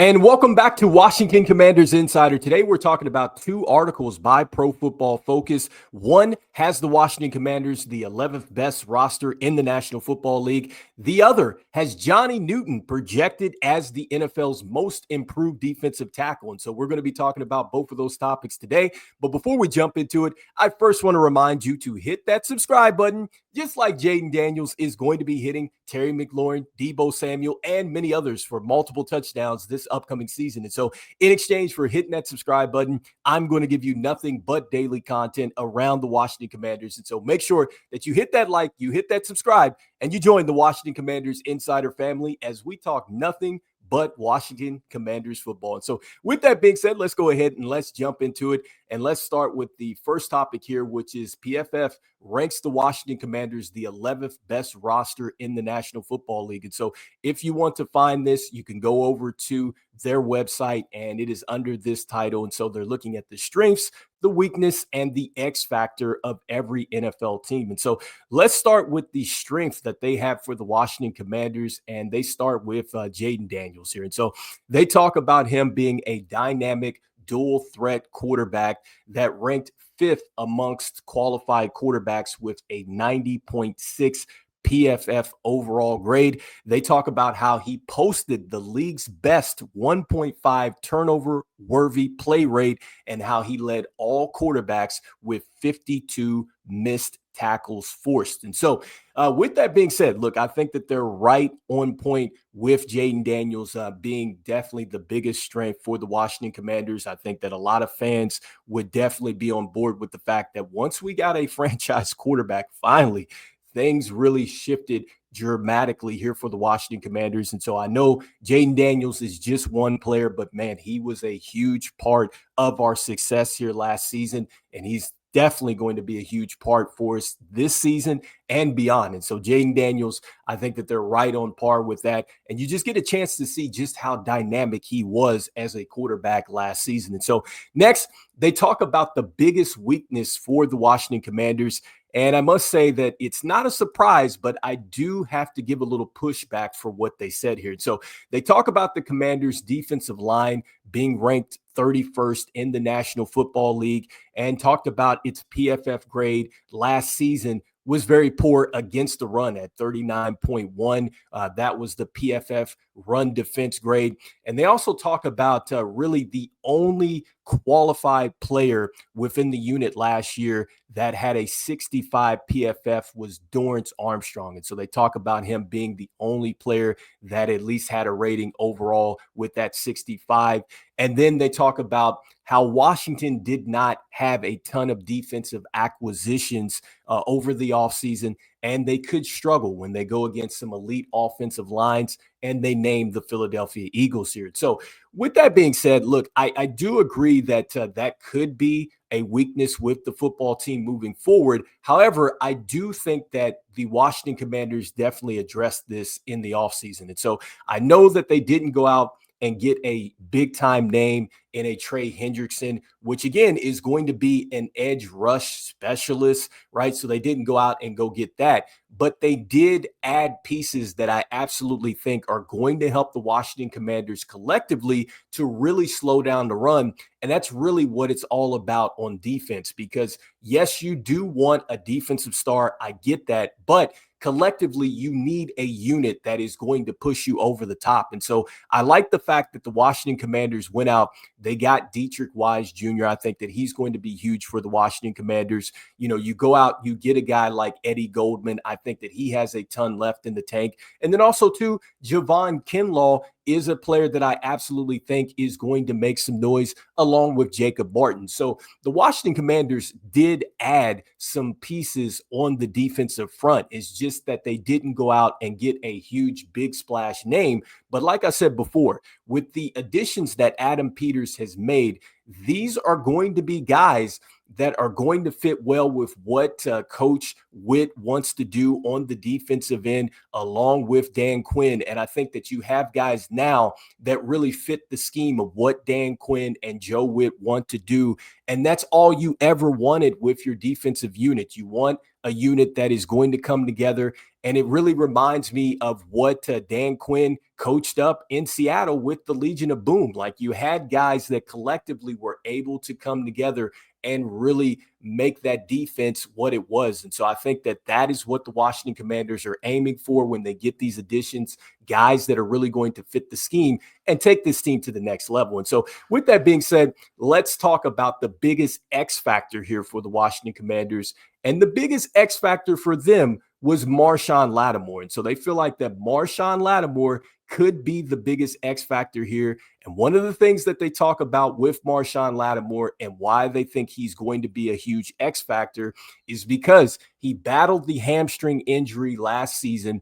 And welcome back to Washington Commanders Insider. Today we're talking about two articles by Pro Football Focus. One has the Washington Commanders the 11th best roster in the National Football League. The other has Johnny Newton projected as the NFL's most improved defensive tackle. And so we're going to be talking about both of those topics today. But before we jump into it, I first want to remind you to hit that subscribe button, just like Jayden Daniels is going to be hitting Terry McLaurin, Deebo Samuel, and many others for multiple touchdowns this upcoming season. And so in exchange for hitting that subscribe button, I'm going to give you nothing but daily content around the Washington Commanders. And so make sure that you hit that like, you hit that subscribe, and you join the Washington Commanders Insider family as we talk nothing but Washington Commanders football. And so with that being said, let's go ahead and let's jump into it. And let's start with the first topic here, which is PFF ranks the Washington Commanders the 11th best roster in the National Football League. And so if you want to find this, you can go over to their website and it is under this title. And so they're looking at the strengths, the weakness, and the X factor of every NFL team. And so let's start with the strength that they have for the Washington Commanders. And they start with Jayden Daniels here. And so they talk about him being a dynamic dual threat quarterback that ranked fifth amongst qualified quarterbacks with a 90.6 PFF overall grade. They talk about how he posted the league's best 1.5 turnover worthy play rate and how he led all quarterbacks with 52 missed tackles forced. And so with that being said, look, I think that they're right on point with Jayden Daniels being definitely the biggest strength for the Washington Commanders. I think that a lot of fans would definitely be on board with the fact that once we got a franchise quarterback, finally, things really shifted dramatically here for the Washington Commanders. And so I know Jayden Daniels is just one player, but man, he was a huge part of our success here last season. And he's definitely going to be a huge part for us this season and beyond. And so Jayden Daniels, I think that they're right on par with that. And you just get a chance to see just how dynamic he was as a quarterback last season. And so next, they talk about the biggest weakness for the Washington Commanders. And I must say that it's not a surprise, but I do have to give a little pushback for what they said here. So they talk about the Commanders' defensive line being ranked 31st in the National Football League and talked about its PFF grade last season was very poor against the run at 39.1. That was the PFF run defense grade. And they also talk about really the only qualified player within the unit last year that had a 65 PFF was Dorrance Armstrong. And so they talk about him being the only player that at least had a rating overall with that 65. And then they talk about how Washington did not have a ton of defensive acquisitions over the offseason, and they could struggle when they go against some elite offensive lines, and they named the Philadelphia Eagles here. So with that being said, look, I do agree that that could be a weakness with the football team moving forward. However, I do think that the Washington Commanders definitely addressed this in the offseason. And so I know that they didn't go out and get a big time name in a Trey Hendrickson, which again is going to be an edge rush specialist, right? So they didn't go out and go get that, but they did add pieces that I absolutely think are going to help the Washington Commanders collectively to really slow down the run. And that's really what it's all about on defense, because yes, you do want a defensive star. I get that, but collectively, you need a unit that is going to push you over the top. And so I like the fact that the Washington Commanders went out. They got Dietrich Wise Jr. I think that he's going to be huge for the Washington Commanders. You know, you go out, you get a guy like Eddie Goldman. I think that he has a ton left in the tank. And then also, too, Javon Kinlaw is a player that I absolutely think is going to make some noise along with Jacob Martin. So the Washington Commanders did add some pieces on the defensive front. It's just that they didn't go out and get a huge big splash name. But like I said before, with the additions that Adam Peters has made, these are going to be guys that are going to fit well with what Coach Witt wants to do on the defensive end, along with Dan Quinn. And I think that you have guys now that really fit the scheme of what Dan Quinn and Joe Witt want to do. And that's all you ever wanted with your defensive unit. You want a unit that is going to come together. And it really reminds me of what Dan Quinn coached up in Seattle with the Legion of Boom. Like, you had guys that collectively were able to come together and really make that defense what it was. And so I think that that is what the Washington Commanders are aiming for when they get these additions, guys that are really going to fit the scheme and take this team to the next level. And so with that being said, let's talk about the biggest X factor here for the Washington Commanders. And the biggest X factor for them was Marshon Lattimore. And so they feel like that Marshon Lattimore could be the biggest X factor here. And one of the things that they talk about with Marshon Lattimore and why they think he's going to be a huge X factor is because he battled the hamstring injury last season.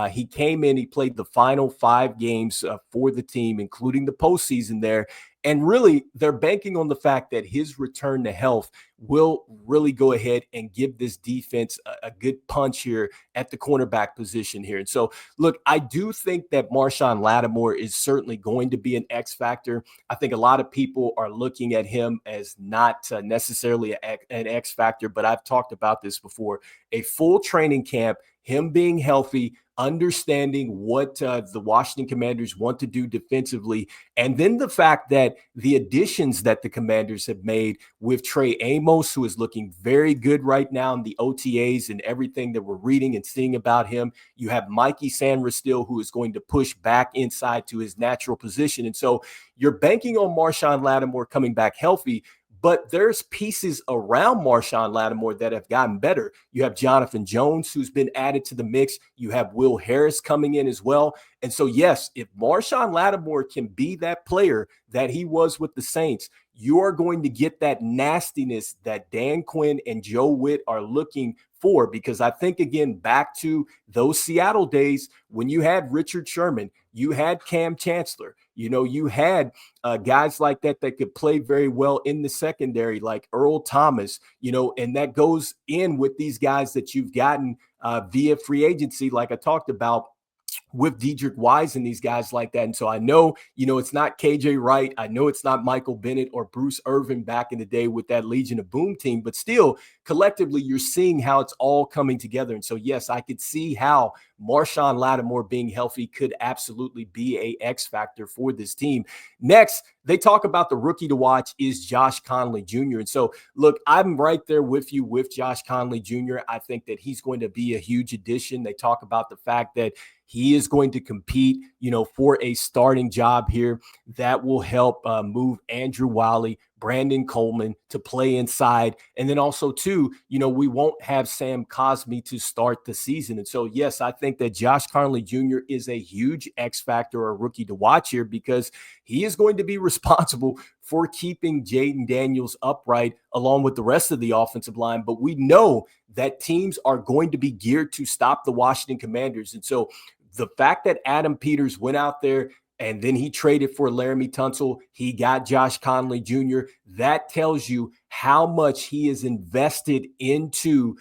He came in, he played the final 5 games for the team, including the postseason there. And really, they're banking on the fact that his return to health will really go ahead and give this defense a good punch here at the cornerback position here. And so, look, I do think that Marshon Lattimore is certainly going to be an X factor. I think a lot of people are looking at him as not necessarily an X factor, but I've talked about this before. A full training camp, him being healthy, understanding what the Washington Commanders want to do defensively, and then the fact that the additions that the Commanders have made with Trey Amos, who is looking very good right now in the OTAs and everything that we're reading and seeing about him. You have Mikey Sanders-Still, who is going to push back inside to his natural position. And so you're banking on Marshon Lattimore coming back healthy, but there's pieces around Marshon Lattimore that have gotten better. You have Jonathan Jones, who's been added to the mix. You have Will Harris coming in as well. And so, yes, if Marshon Lattimore can be that player that he was with the Saints, you are going to get that nastiness that Dan Quinn and Joe Witt are looking for. Because I think, again, back to those Seattle days when you had Richard Sherman, you had Cam Chancellor, you had guys like that could play very well in the secondary, like Earl Thomas, and that goes in with these guys that you've gotten via free agency, like I talked about with Dedrick Wise and these guys like that. And so I know, it's not KJ Wright. I know it's not Michael Bennett or Bruce Irvin back in the day with that Legion of Boom team, but still collectively you're seeing how it's all coming together. And so, yes, I could see how Marshon Lattimore being healthy could absolutely be a X factor for this team. Next, they talk about the rookie to watch is Josh Conley Jr. And so, look, I'm right there with you with Josh Conley Jr. I think that he's going to be a huge addition. They talk about the fact that he is going to compete, for a starting job here that will help move Andrew Wiley, Brandon Coleman to play inside. And then also, too, we won't have Sam Cosmi to start the season. And so, yes, I think that Josh Conley Jr. is a huge X factor or rookie to watch here because he is going to be responsible for keeping Jaden Daniels upright along with the rest of the offensive line. But we know that teams are going to be geared to stop the Washington Commanders. And so the fact that Adam Peters went out there and then he traded for Laramie Tunsil, he got Josh Conley Jr., that tells you how much he is invested into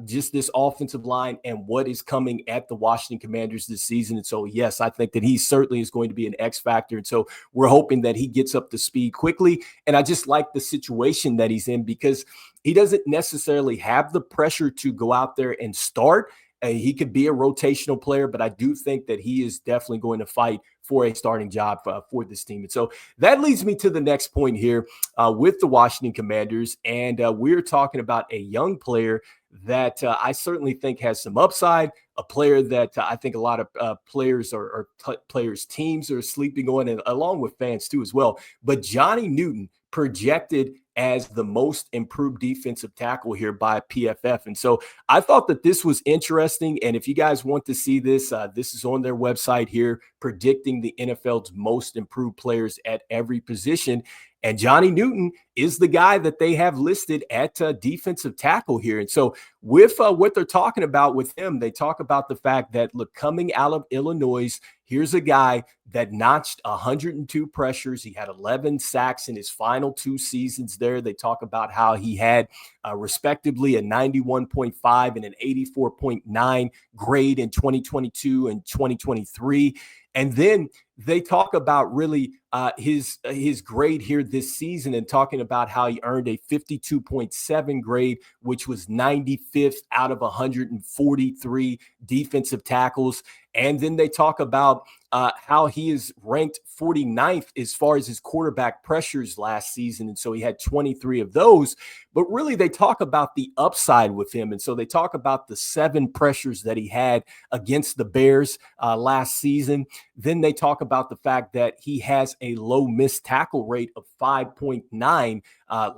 just this offensive line and what is coming at the Washington Commanders this season. And so, yes, I think that he certainly is going to be an X factor. And so we're hoping that he gets up to speed quickly. And I just like the situation that he's in because he doesn't necessarily have the pressure to go out there and start. He could be a rotational player, but I do think that he is definitely going to fight for a starting job for this team. And so that leads me to the next point here with the Washington Commanders. And we're talking about a young player that I certainly think has some upside, a player that I think a lot of players or players' teams are sleeping on, and along with fans too as well. But Johnny Newton projected as the most improved defensive tackle here by PFF. And so I thought that this was interesting. And if you guys want to see this, this is on their website here, predicting the NFL's most improved players at every position. And Johnny Newton is the guy that they have listed at defensive tackle here. And so with what they're talking about with him, they talk about the fact that, look, coming out of Illinois, here's a guy that notched 102 pressures. He had 11 sacks in his final 2 seasons there. They talk about how he had respectively a 91.5 and an 84.9 grade in 2022 and 2023. And then they talk about really his grade here this season, and talking about how he earned a 52.7 grade, which was 95th out of 143 defensive tackles. And then they talk about how he is ranked 49th as far as his quarterback pressures last season. And so he had 23 of those. But really, they talk about the upside with him. And so they talk about the 7 pressures that he had against the Bears last season. Then they talk about the fact that he has a low missed tackle rate of 5.9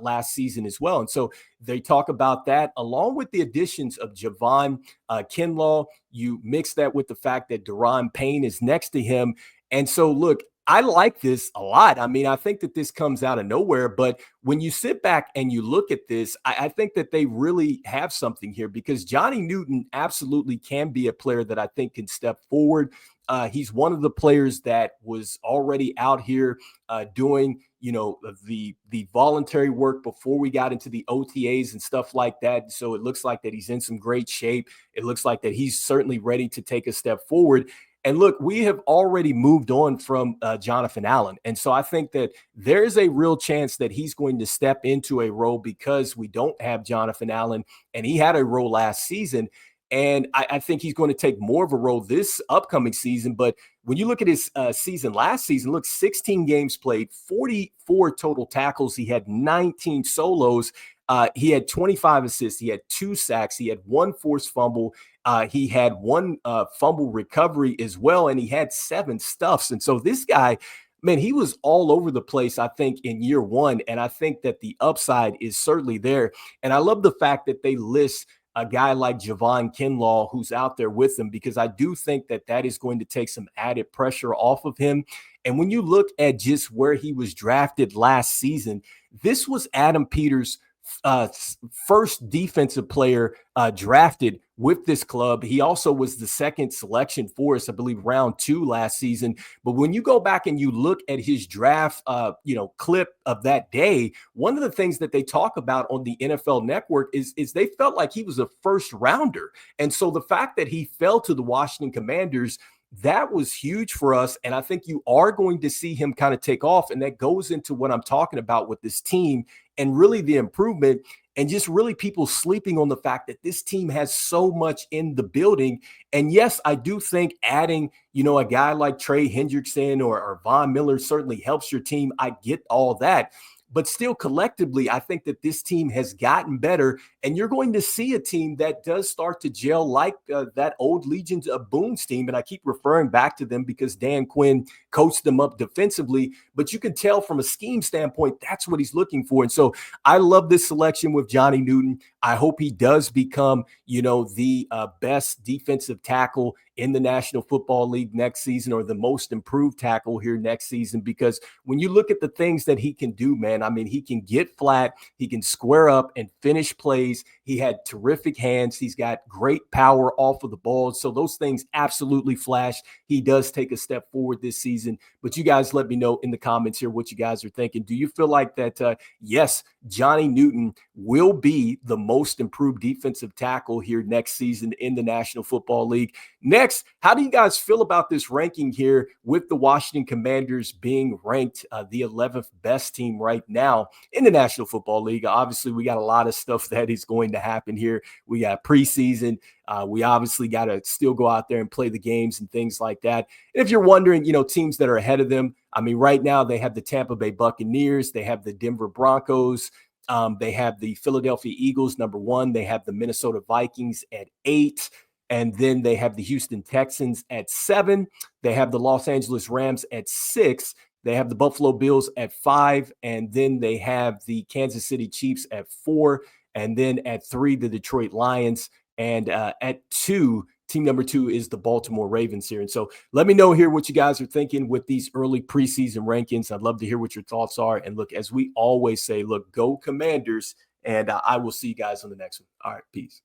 last season as well. And so they talk about that, along with the additions of Javon Kinlaw. You mix that with the fact that Daron Payne is next to him. And so, look, I like this a lot. I mean, I think that this comes out of nowhere, but when you sit back and you look at this, I think that they really have something here, because Johnny Newton absolutely can be a player that I think can step forward. He's one of the players that was already out here doing, the voluntary work before we got into the OTAs and stuff like that. So it looks like that he's in some great shape. It looks like that he's certainly ready to take a step forward. And look, we have already moved on from Jonathan Allen. And so I think that there's a real chance that he's going to step into a role, because we don't have Jonathan Allen, and he had a role last season. And I think he's going to take more of a role this upcoming season. But when you look at his season last season, look, 16 games played, 44 total tackles. He had 19 solos. He had 25 assists. He had 2 sacks. He had 1 forced fumble. He had 1 fumble recovery as well. And he had 7 stuffs. And so this guy, man, he was all over the place, I think, in year 1. And I think that the upside is certainly there. And I love the fact that they list a guy like Javon Kinlaw who's out there with him, because I do think that that is going to take some added pressure off of him. And when you look at just where he was drafted last season, this was Adam Peters' first defensive player drafted with this club. He also was the 2nd selection for us, I believe, round 2 last season. But when you go back and you look at his draft, clip of that day, one of the things that they talk about on the NFL Network is they felt like he was a first rounder. And so the fact that he fell to the Washington Commanders, that was huge for us. And I think you are going to see him kind of take off. And that goes into what I'm talking about with this team, and really the improvement, and just really people sleeping on the fact that this team has so much in the building. And yes, I do think adding, a guy like Trey Hendrickson or Von Miller certainly helps your team. I get all that. But still, collectively, I think that this team has gotten better, and you're going to see a team that does start to gel like that old Legions of Boone's team. And I keep referring back to them because Dan Quinn coached them up defensively, but you can tell from a scheme standpoint, that's what he's looking for. And so I love this selection with Johnny Newton. I hope he does become, the best defensive tackle in the National Football League next season, or the most improved tackle here next season, because when you look at the things that he can do, man, I mean, he can get flat, he can square up and finish plays. He had terrific hands. He's got great power off of the ball. So those things absolutely flash. He does take a step forward this season. But you guys let me know in the comments here what you guys are thinking. Do you feel like that, yes, Johnny Newton will be the most improved defensive tackle here next season in the National Football League? Next, how do you guys feel about this ranking here with the Washington Commanders being ranked the 11th best team right now in the National Football League? Obviously, we got a lot of stuff that is going to happen here. We got preseason. We obviously got to still go out there and play the games and things like that. And if you're wondering, teams that are ahead of them, I mean, right now they have the Tampa Bay Buccaneers. They have the Denver Broncos. They have the Philadelphia Eagles, number 1. They have the Minnesota Vikings at 8. And then they have the Houston Texans at 7. They have the Los Angeles Rams at 6. They have the Buffalo Bills at 5. And then they have the Kansas City Chiefs at 4. And then at 3, the Detroit Lions. And at 2, team number 2 is the Baltimore Ravens here. And so let me know here what you guys are thinking with these early preseason rankings. I'd love to hear what your thoughts are. And look, as we always say, look, go Commanders. And I will see you guys on the next one. All right, peace.